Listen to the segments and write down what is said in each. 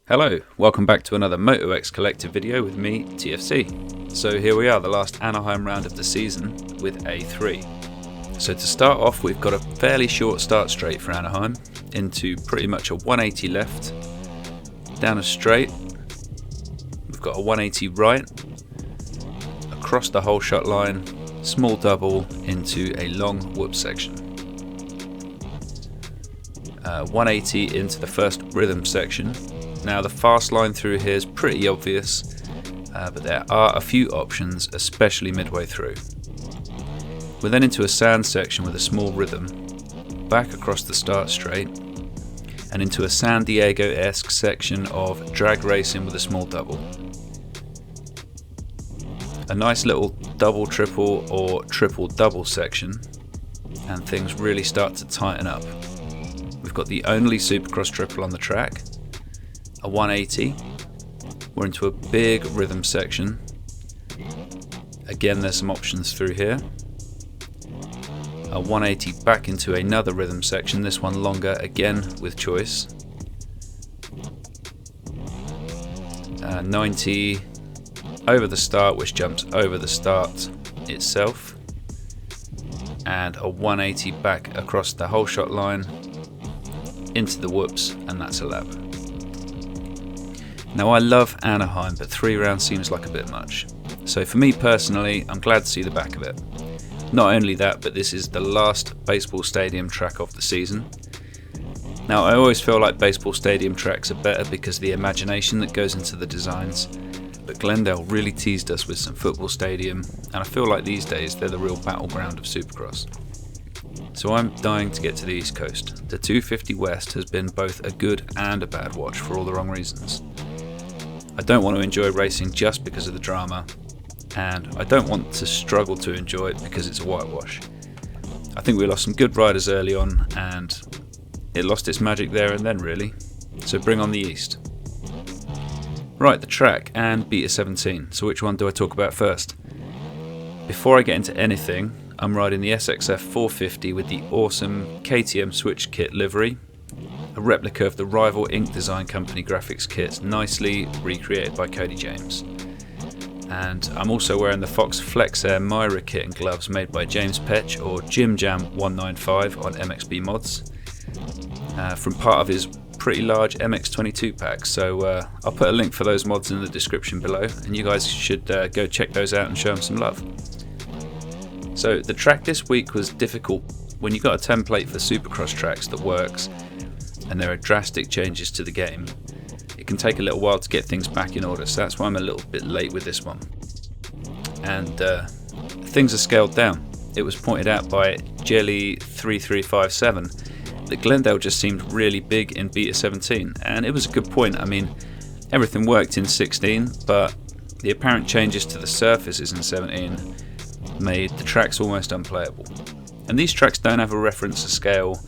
Hello, welcome back to another MotoX Collective video with me, TFC. So here we are, the last Anaheim round of the season with A3. So to start off, we've got a fairly short start straight for Anaheim, into pretty much a 180 left, down a straight, we've got a 180 right, across the whole shot line, small double into a long whoop section. 180 into the first rhythm section. Now the fast line through here is pretty obvious, but there are a few options, especially midway through. We're then into a sand section with a small rhythm, back across the start straight, and into a San Diego-esque section of drag racing with a small double. A nice little double triple or triple double section, and things really start to tighten up. We've got the only Supercross triple on the track, a 180, we're into a big rhythm section. Again, there's some options through here. A 180 back into another rhythm section, this one longer again with choice. 90 over the start, which jumps over the start itself. And a 180 back across the whole shot line into the whoops, and that's a lap. Now I love Anaheim, but 3 rounds seems like a bit much. So for me personally, I'm glad to see the back of it. Not only that, but this is the last baseball stadium track of the season. Now I always feel like baseball stadium tracks are better because of the imagination that goes into the designs, but Glendale really teased us with some football stadium, and I feel like these days they're the real battleground of Supercross. So I'm dying to get to the East Coast. The 250 West has been both a good and a bad watch for all the wrong reasons. I don't want to enjoy racing just because of the drama, and I don't want to struggle to enjoy it because it's a whitewash. I think we lost some good riders early on, and it lost its magic there and then really, so bring on the East. Right, the track and Beta 17, so which one do I talk about first? Before I get into anything, I'm riding the SXF 450 with the awesome KTM Switch Kit livery, a replica of the rival Ink Design Company graphics kit, nicely recreated by Cody James. And I'm also wearing the Fox Flex Air Myra kit and gloves made by James Petch, or Jim Jam 195 on MXB Mods, from part of his pretty large MX22 pack. So I'll put a link for those mods in the description below, and you guys should go check those out and show them some love. So the track this week was difficult. When you've got a template for Supercross tracks that works, and there are drastic changes to the game, it can take a little while to get things back in order, so that's why I'm a little bit late with this one. And things are scaled down. It was pointed out by Jelly3357 that Glendale just seemed really big in Beta 17, and it was a good point. I mean, everything worked in 16, but the apparent changes to the surfaces in 17 made the tracks almost unplayable. And these tracks don't have a reference to scale,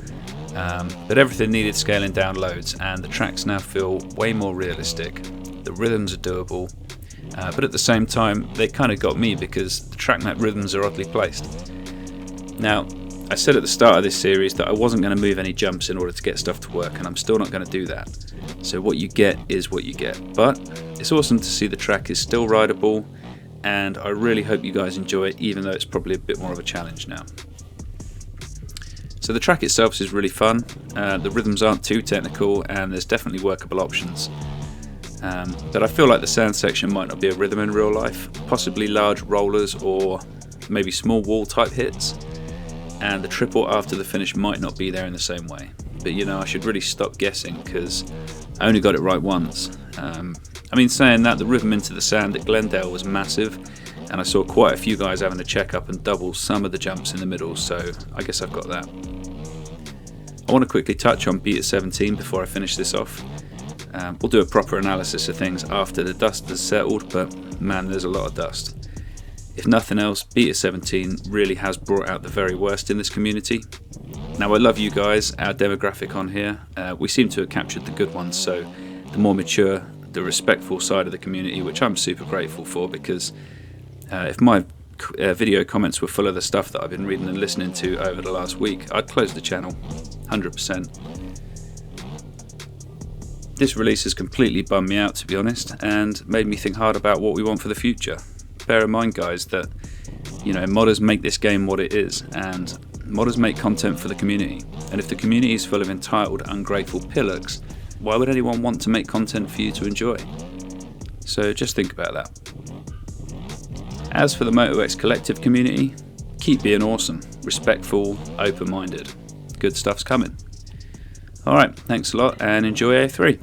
but everything needed scaling down loads, and the tracks now feel way more realistic. The rhythms are doable, but at the same time they kind of got me because the track map rhythms are oddly placed. Now, I said at the start of this series that I wasn't going to move any jumps in order to get stuff to work, and I'm still not going to do that. So what you get is what you get, but it's awesome to see the track is still rideable, and I really hope you guys enjoy it, even though it's probably a bit more of a challenge now. So the track itself is really fun, the rhythms aren't too technical, and there's definitely workable options. But I feel like the sand section might not be a rhythm in real life, possibly large rollers or maybe small wall type hits, and the triple after the finish might not be there in the same way. But you know, I should really stop guessing because I only got it right once. I mean, saying that, the rhythm into the sand at Glendale was massive, and I saw quite a few guys having to check up and double some of the jumps in the middle, so I guess I've got that. I want to quickly touch on Beta 17 before I finish this off. We'll do a proper analysis of things after the dust has settled, but man, there's a lot of dust. If nothing else, Beta 17 really has brought out the very worst in this community. Now, I love you guys, our demographic on here. We seem to have captured the good ones, so the more mature, the respectful side of the community, which I'm super grateful for, because if my video comments were full of the stuff that I've been reading and listening to over the last week, I'd close the channel, 100%. This release has completely bummed me out, to be honest, and made me think hard about what we want for the future. Bear in mind, guys, that modders make this game what it is, and modders make content for the community. And if the community is full of entitled, ungrateful pillocks, why would anyone want to make content for you to enjoy? So just think about that. As for the MotoX Collective community, keep being awesome, respectful, open-minded. Good stuff's coming. Alright, thanks a lot and enjoy A3.